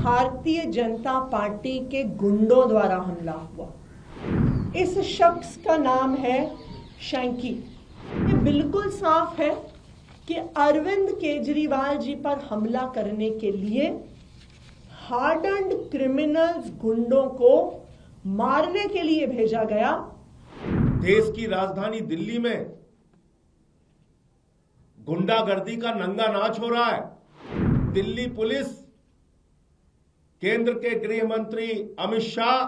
Bharatiya Janata party के गुंडों द्वारा हमला हुआ। इस शख्स का नाम है शैंकी। ये बिल्कुल साफ है कि अरविंद केजरीवाल जी पर हमला करने के लिए हार्डन्ड क्रिमिनल्स गुंडों को मारने के लिए भेजा गया। देश की राजधानी दिल्ली में गुंडागर्दी का नंगा नाच हो रहा है। दिल्ली पुलिस, केंद्र के गृह मंत्री अमित शाह,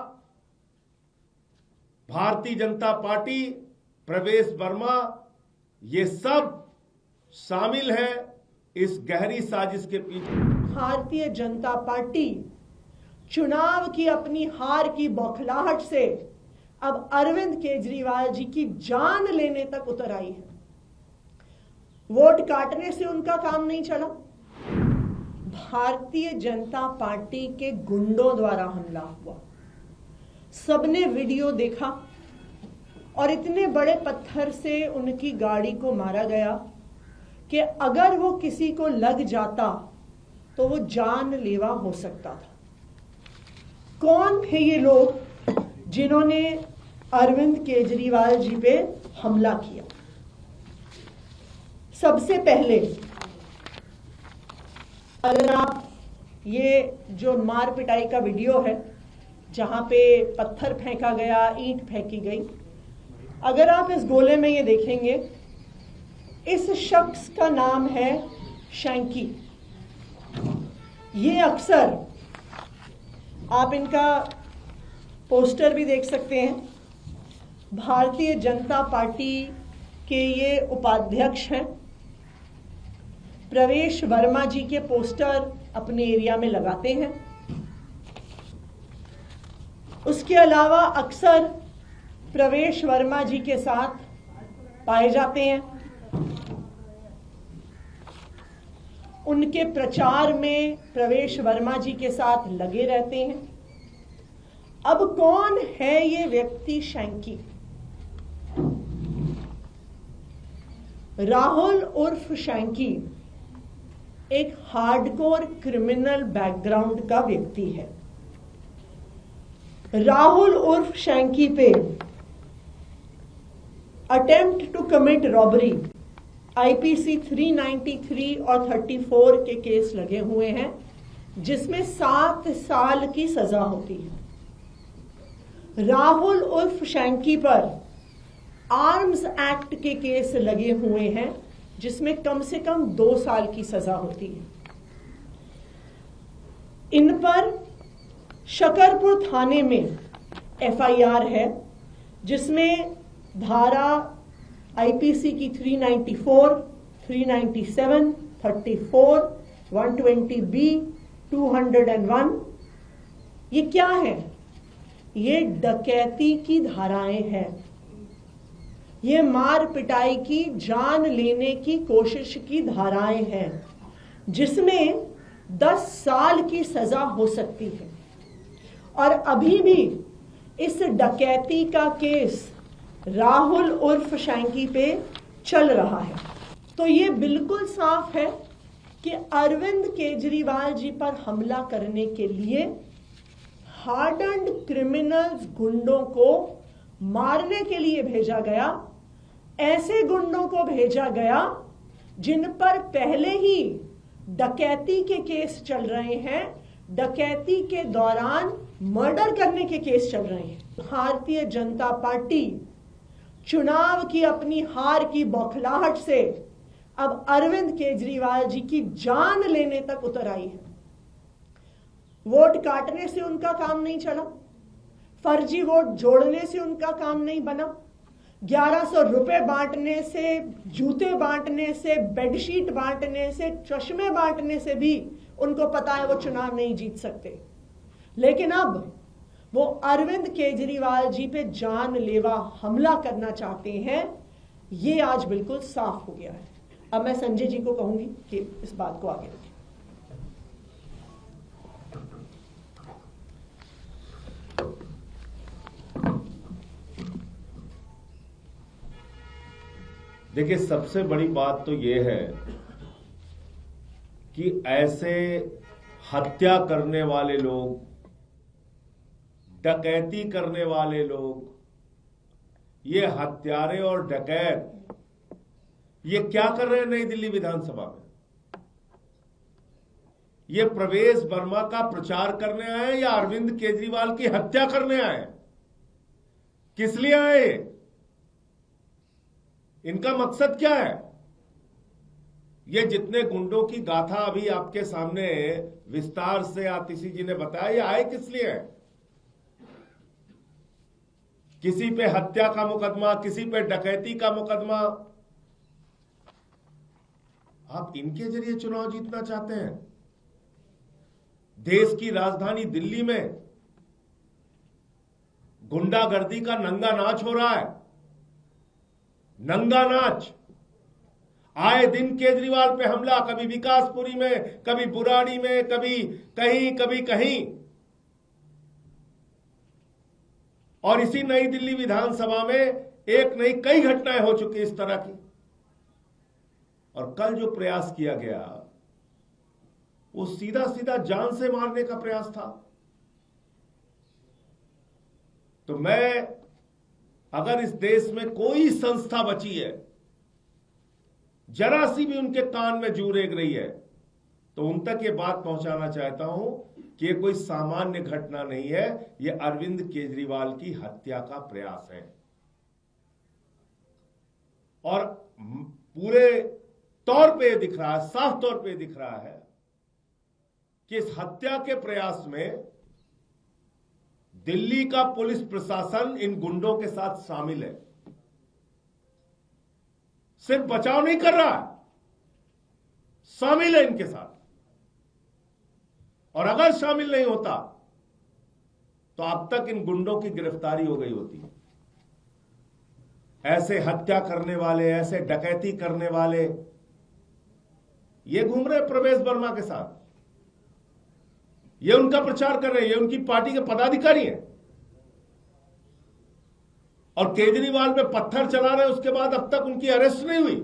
भारतीय जनता पार्टी, प्रवेश वर्मा, ये सब शामिल है इस गहरी साजिश के पीछे। भारतीय जनता पार्टी चुनाव की अपनी हार की बौखलाहट से अब अरविंद केजरीवाल जी की जान लेने तक उतर आई है। वोट काटने से उनका काम नहीं चला। भारतीय जनता पार्टी के गुंडों द्वारा हमला हुआ। सबने वीडियो देखा और इतने बड़े पत्थर से उनकी गाड़ी को मारा गया कि अगर वो किसी को लग जाता तो वो जानलेवा हो सकता था। कौन थे ये लोग जिन्होंने अरविंद केजरीवाल जी पे हमला किया? सबसे पहले अगर आप ये जो मार पिटाई का वीडियो है जहां पे पत्थर फेंका गया, ईंट फेंकी गई, अगर आप इस गोले में ये देखेंगे, इस शख्स का नाम है शैंकी। ये अक्सर आप इनका पोस्टर भी देख सकते हैं। भारतीय जनता पार्टी के ये उपाध्यक्ष हैं। प्रवेश वर्मा जी के पोस्टर अपने एरिया में लगाते हैं। उसके अलावा अक्सर प्रवेश वर्मा जी के साथ पाए जाते हैं। उनके प्रचार में प्रवेश वर्मा जी के साथ लगे रहते हैं। अब कौन है ये व्यक्ति शैंकी? राहुल उर्फ शैंकी एक हार्डकोर क्रिमिनल बैकग्राउंड का व्यक्ति है। राहुल उर्फ शैंकी पे attempt to commit robbery IPC 393 और 34 के केस लगे हुए हैं, जिसमें 7 साल की सजा होती है। राहुल उर्फ शैंकी पर आर्म्स एक्ट के केस लगे हुए हैं, जिसमें कम से कम 2 साल की सजा होती है। इन पर शकरपुर थाने में एफआईआर है, जिसमें धारा आईपीसी की 394, 397, 34, 120B, 201, ये क्या है? ये डकैती की धाराएं हैं। ये मार पिटाई की, जान लेने की कोशिश की धाराएं हैं, जिसमें 10 साल की सजा हो सकती है। और अभी भी इस डकैती का केस राहुल उर्फ शैंकी पे चल रहा है। तो ये बिल्कुल साफ है कि अरविंद केजरीवाल जी पर हमला करने के लिए हार्डन्ड क्रिमिनल्स गुंडों को मारने के लिए भेजा गया। ऐसे गुंडों को भेजा गया जिन पर पहले ही डकैती के केस चल रहे हैं, डकैती के दौरान मर्डर करने के केस चल रहे हैं। भारतीय जनता पार्टी चुनाव की अपनी हार की बौखलाहट से अब अरविंद केजरीवाल जी की जान लेने तक उतर आई है। वोट काटने से उनका काम नहीं चला। फर्जी वोट जोड़ने से उनका काम नहीं बना। 1100 रुपए बांटने से, जूते बांटने से, बेडशीट बांटने से, चश्मे बांटने से भी उनको पता है वो चुनाव नहीं जीत सकते। लेकिन अब वो अरविंद केजरीवाल जी पे जानलेवा हमला करना चाहते हैं। ये आज बिल्कुल साफ हो गया है। अब मैं संजय जी को कहूंगी कि इस बात को आगे रखें। देखिए, सबसे बड़ी बात तो ये है कि ऐसे हत्या करने वाले लोग, डकैती करने वाले लोग, ये हत्यारे और डकैत ये क्या कर रहे हैं नई दिल्ली विधानसभा में? ये प्रवेश वर्मा का प्रचार करने आए या अरविंद केजरीवाल की हत्या करने आए? किस लिए आए? इनका मकसद क्या है? ये जितने गुंडों की गाथा अभी आपके सामने विस्तार से आतिशी जी ने बताया, ये आए किस लिए है? किसी पे हत्या का मुकदमा, किसी पे डकैती का मुकदमा, आप इनके जरिए चुनाव जीतना चाहते हैं? देश की राजधानी दिल्ली में गुंडागर्दी का नंगा नाच हो रहा है, नंगा नाच। आए दिन केजरीवाल पे हमला, कभी विकासपुरी में, कभी बुराड़ी में, कभी कहीं। और इसी नई दिल्ली विधानसभा में एक नहीं कई घटनाएं हो चुकी इस तरह की। और कल जो प्रयास किया गया वो सीधा सीधा जान से मारने का प्रयास था। तो मैं, अगर इस देश में कोई संस्था बची है, जरा सी भी उनके कान में जू रेंग रही है, तो उन तक ये बात पहुंचाना चाहता हूं कि ये कोई सामान्य घटना नहीं है, ये अरविंद केजरीवाल की हत्या का प्रयास है। और पूरे तौर पे दिख रहा है, साफ तौर पे दिख रहा है कि इस हत्या के प्रयास में दिल्ली का पुलिस प्रशासन इन गुंडों के साथ शामिल है। सिर्फ बचाव नहीं कर रहा, शामिल है इनके साथ। और अगर शामिल नहीं होता तो अब तक इन गुंडों की गिरफ्तारी हो गई होती। ऐसे हत्या करने वाले, ऐसे डकैती करने वाले ये घूम रहे प्रवेश वर्मा के साथ, ये उनका प्रचार कर रहे हैं, ये उनकी पार्टी के पदाधिकारी हैं। और केजरीवाल पे पत्थर चला रहे, उसके बाद अब तक उनकी अरेस्ट नहीं हुई,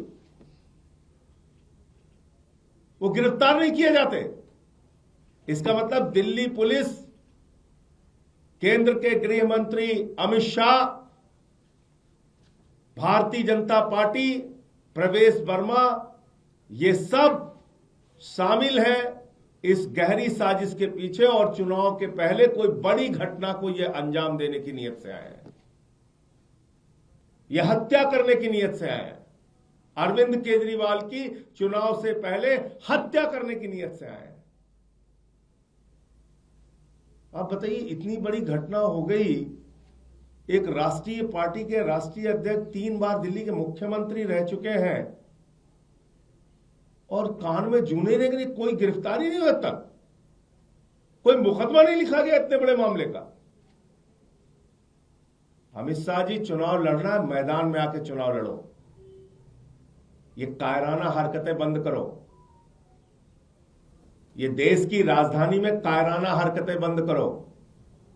वो गिरफ्तार नहीं किए जाते। इसका मतलब दिल्ली पुलिस, केंद्र के गृह मंत्री अमित शाह, भारतीय जनता पार्टी, प्रवेश वर्मा, ये सब शामिल है इस गहरी साजिश के पीछे। और चुनाव के पहले कोई बड़ी घटना को यह अंजाम देने की नीयत से आए हैं, यह हत्या करने की नीयत से आए हैं। अरविंद केजरीवाल की चुनाव से पहले हत्या करने की नीयत से आए हैं। आप बताइए, इतनी बड़ी घटना हो गई, एक राष्ट्रीय पार्टी के राष्ट्रीय अध्यक्ष 3 बार दिल्ली के मुख्यमंत्री रह चुके हैं और कान में जूने रेंग रही, कोई गिरफ्तारी नहीं हुई तक, कोई मुकदमा नहीं लिखा गया इतने बड़े मामले का। अमित शाह जी, चुनाव लड़ना है, मैदान में आके चुनाव लड़ो, ये कायराना हरकतें बंद करो। ये देश की राजधानी में कायराना हरकतें बंद करो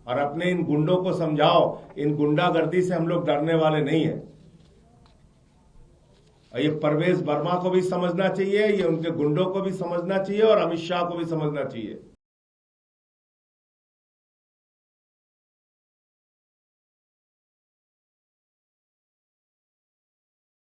और अपने इन गुंडों को समझाओ, इन गुंडागर्दी से हम लोग डरने वाले नहीं हैं। और ये प्रवेश वर्मा को भी समझना चाहिए, ये उनके गुंडों को भी समझना चाहिए और अमित शाह को भी समझना चाहिए।